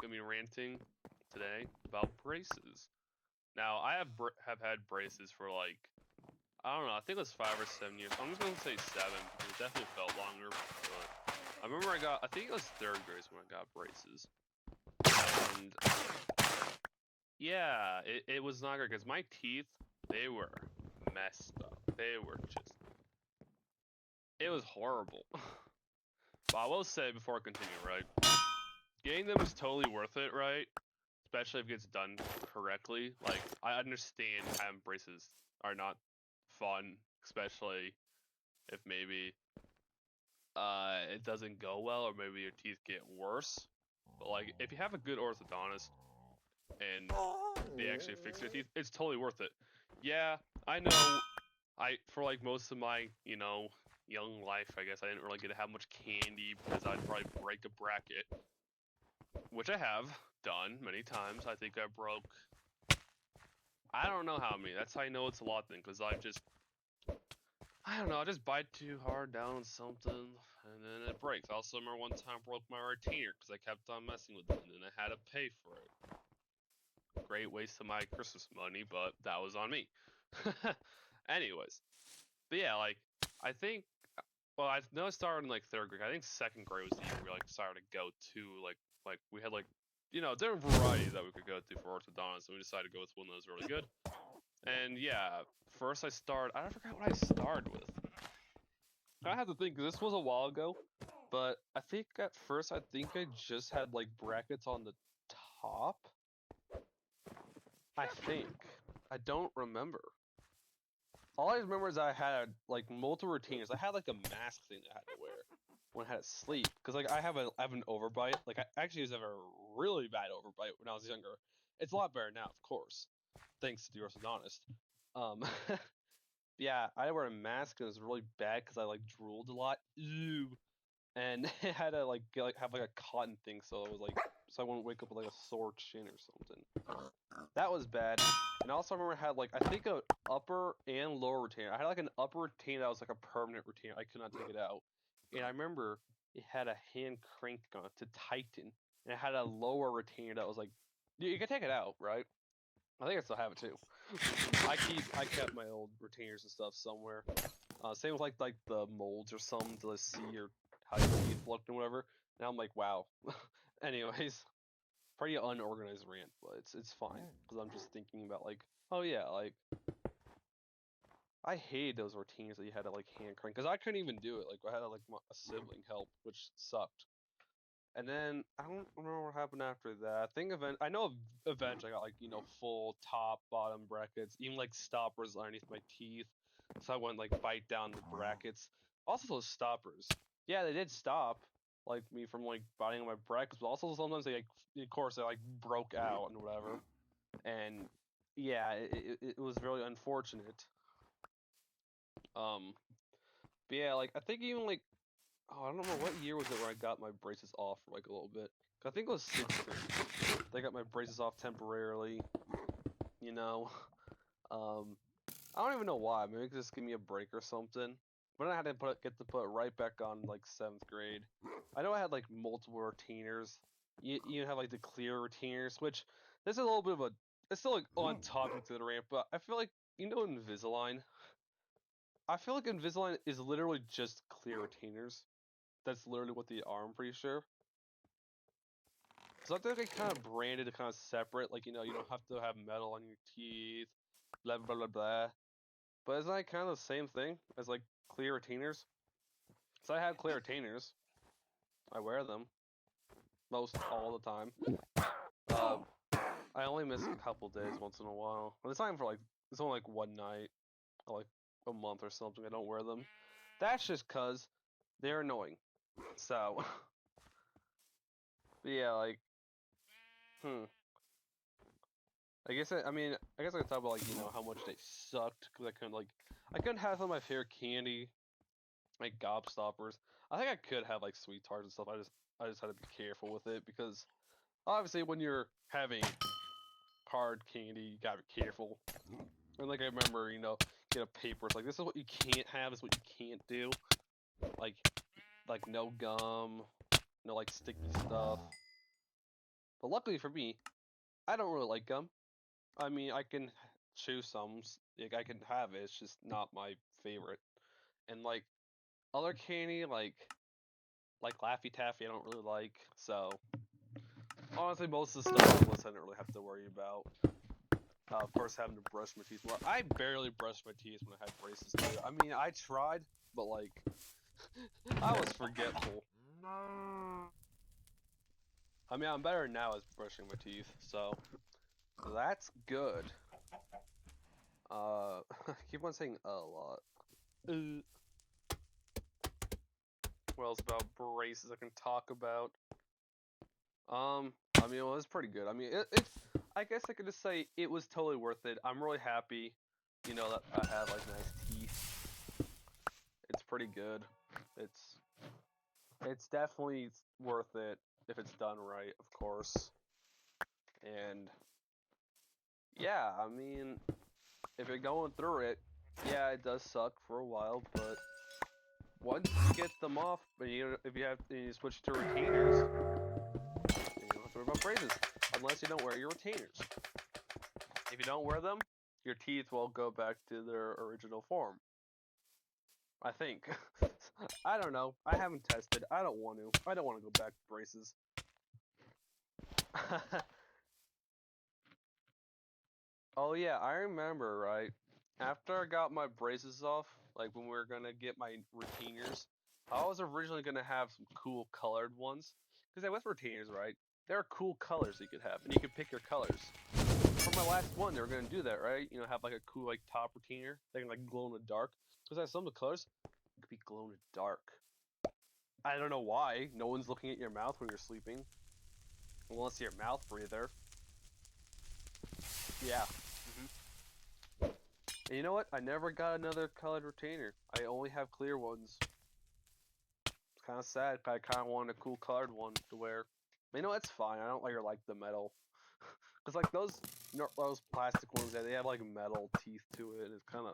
gonna be ranting today about braces. Now, I have had braces for like I don't know. I think it was 5 or 7 years. I'm just gonna say 7 because it definitely felt longer. But I remember I think it was third grade when I got braces, and yeah, it was not good because my teeth they were messed up. They were just it was horrible. But I will say before I continue, right? Getting them is totally worth it, right? Especially if it gets done correctly. Like, I understand having braces are not fun, especially if maybe it doesn't go well or maybe your teeth get worse. But like, if you have a good orthodontist and they actually fix your teeth, it's totally worth it. Yeah, I know. I for like most of my young life, I guess I didn't really get to have much candy because I'd probably break a bracket, which I have done many times. I think I broke. I don't know how many. That's how I know it's a lot then, because I don't know, I just bite too hard down on something, and then it breaks. I also remember one time I broke my retainer because I kept on messing with it, and then I had to pay for it. Great waste of my Christmas money, but that was on me. Anyways, but yeah, like, I think, well, I know I started in, like, third grade. I think second grade was the year we, like, started to go to, like, we had, like, different varieties that we could go to for orthodontists, and we decided to go with one that was really good. And yeah, first I forgot what I started with. I have to think, 'cause this was a while ago, but I think at first I just had like brackets on the top. I think. I don't remember. All I remember is I had like multiple routines. I had like a mask thing that I had to wear when I had to sleep, because like I have an overbite. Like I actually used to have a really bad overbite when I was younger. It's a lot better now, of course, thanks to the orthodontist. Um, yeah, I had to wear a mask and it was really bad because I like drooled a lot. Ew. And it had to have like a cotton thing, so it was like so I wouldn't wake up with like a sore chin or something. That was bad. And also I remember I had like I think a upper and lower retainer. I had like an upper retainer that was like a permanent retainer. I could not take it out. And I remember it had a hand crank on it to tighten. And it had a lower retainer that was like you can take it out, right? I think I still have it too. I kept my old retainers and stuff somewhere. Same with like the molds or something to see your how your teeth looked and whatever. Now I'm like, wow. Anyways, pretty unorganized rant, but it's fine because I'm just thinking about like, oh yeah, like I hated those routines that you had to like hand crank because I couldn't even do it. Like I had like a sibling help, which sucked. And then I don't remember what happened after that. I think I know eventually I got like full top bottom brackets, even like stoppers underneath my teeth, so I wouldn't like bite down the brackets. Also those stoppers, yeah, they did stop like me from like biting on my brackets, but also sometimes they like, of course, they like broke out and whatever. And yeah, it was really unfortunate. Um, but yeah, like I think even like I don't know what year was it where I got my braces off for like a little bit. I think it was sixth grade. They got my braces off temporarily. You know, um, I don't even know why. Maybe it could just give me a break or something. But then I had to get to put it right back on like seventh grade. I know I had like multiple retainers. You have like the clear retainers, which this is a little bit of a. It's still like on topic to the rant, but I feel like Invisalign. I feel like Invisalign is literally just clear retainers. That's literally what they are. I'm pretty sure. So I think they kind of branded it kind of separate, like you don't have to have metal on your teeth, blah blah blah blah. But isn't that kind of the same thing as like clear retainers? So I have clear retainers. I wear them most all the time. Uh, I only miss a couple days once in a while, and it's not even for like it's only like one night, or like a month or something. I don't wear them. That's just cause they're annoying. So, but yeah, like, hmm. I guess I could talk about like how much they sucked because I couldn't have some of my favorite candy like gobstoppers. I think I could have like sweet tarts and stuff. I just had to be careful with it because obviously when you're having hard candy, you gotta be careful. And like I remember, get a paper. It's like this is what you can't have. This is what you can't do. Like no gum, no like sticky stuff. But luckily for me, I don't really like gum. I mean, I can chew some, like I can have it. It's just not my favorite. And like other candy, like Laffy Taffy, I don't really like. So honestly, most of the stuff on the list I don't really have to worry about. Of course, having to brush my teeth more. I barely brushed my teeth when I had braces too. I mean, I tried, but like, I was forgetful. I mean, I'm better now at brushing my teeth, so that's good. I keep on saying a lot. What else about braces I can talk about? I mean, well, it's pretty good. I mean, it's. I guess I could just say it was totally worth it. I'm really happy, you know, that I have like nice teeth. It's pretty good. It's it's definitely worth it if it's done right, of course. And yeah, I mean, if you're going through it, yeah, it does suck for a while, but once you get them off, and if you have and you switch to retainers, you don't have to worry about braces unless you don't wear your retainers. If you don't wear them, your teeth will go back to their original form. I think. I don't know. I haven't tested. I don't want to. I don't want to go back to braces. Oh yeah, I remember, right? After I got my braces off, like when we were gonna get my retainers, I was originally gonna have some cool colored ones. Because with retainers, right? There are cool colors you could have, and you could pick your colors. For my last one, they were gonna do that, right? You know, have like a cool like top retainer. They can like glow in the dark. Because some of the colors could be glow in the dark. I don't know why. No one's looking at your mouth when you're sleeping. Unless you're a mouth breather. Yeah. And you know what? I never got another colored retainer. I only have clear ones. It's kind of sad. I kind of wanted a cool colored one to wear. But you know, it's fine. I don't like the metal. Cause like those plastic ones, they have like metal teeth to it. It kind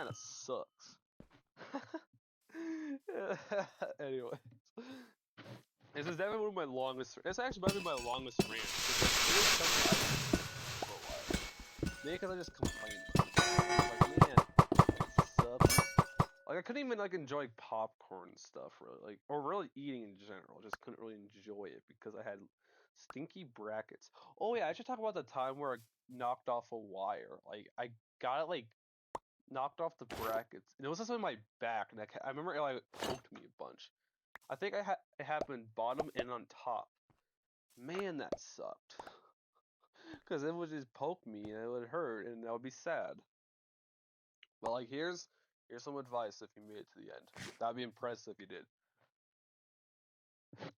of sucks. Anyway, this is definitely one of my longest. It's actually probably my longest rant. It is something I've been for a while. Maybe because I just complained about it. Like, man, that sucks. Like I couldn't even like enjoy popcorn and stuff really, like or really eating in general. Just couldn't really enjoy it because I had stinky brackets. Oh yeah, I should talk about the time where I knocked off a wire. Like I got it like knocked off the brackets, and it was just on my back, and I remember it like poked me a bunch. I think it happened bottom and on top. Man, that sucked. Because it would just poke me and it would hurt and I would be sad. But like here's some advice if you made it to the end. That'd be impressive if you did.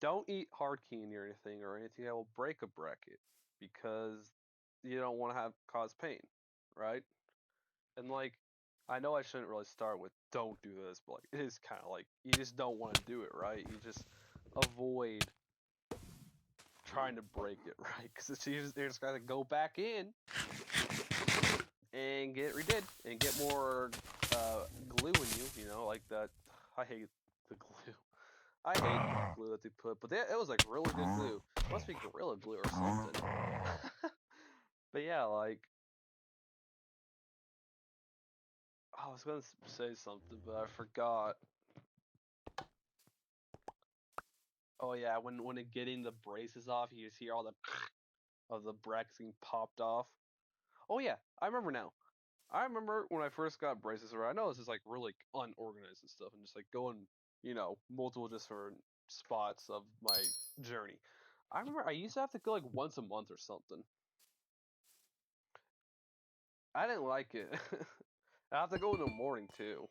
Don't eat hard candy or anything that will break a bracket because you don't want to have cause pain, right? And like I know I shouldn't really start with don't do this, but like it is kind of like you just don't want to do it, right? You just avoid trying to break it, right? Because you're just gotta go back in and get it redid and get more glue in you. You know, like that. I hate the glue. I hate the glue that they put, but it was like really good glue. It must be Gorilla Glue or something. But yeah, like I was gonna say something, but I forgot. Oh yeah, when getting the braces off, you just hear all the of the brackets getting popped off. Oh yeah, I remember now. I remember when I first got braces, where I know this is like really unorganized and stuff, and just like going, you know, multiple different spots of my journey. I remember I used to have to go like once a month or something. I didn't like it. I have to go in the morning too,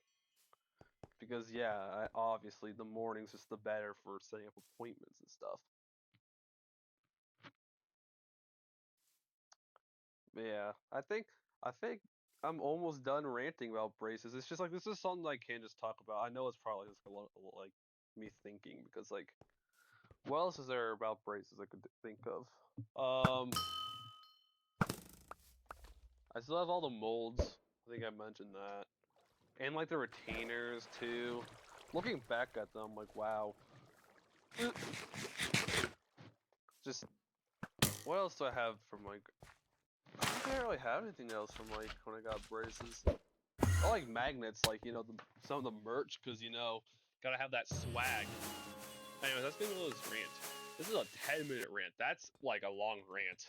because yeah, obviously the morning's just the better for setting up appointments and stuff. But yeah, I think I'm almost done ranting about braces. It's just like this is something I can't just talk about. I know it's probably just a lot like me thinking because like what else is there about braces I could think of? I still have all the molds. I think I mentioned that, and like the retainers too. Looking back at them, like wow, just What else do I have from like? I don't think I really have anything else from like when I got braces. I like magnets, like some of the merch, because gotta have that swag. Anyways, that's gonna be this rant. This is a 10-minute rant. That's like a long rant.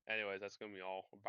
Anyways, that's gonna be all. Bye.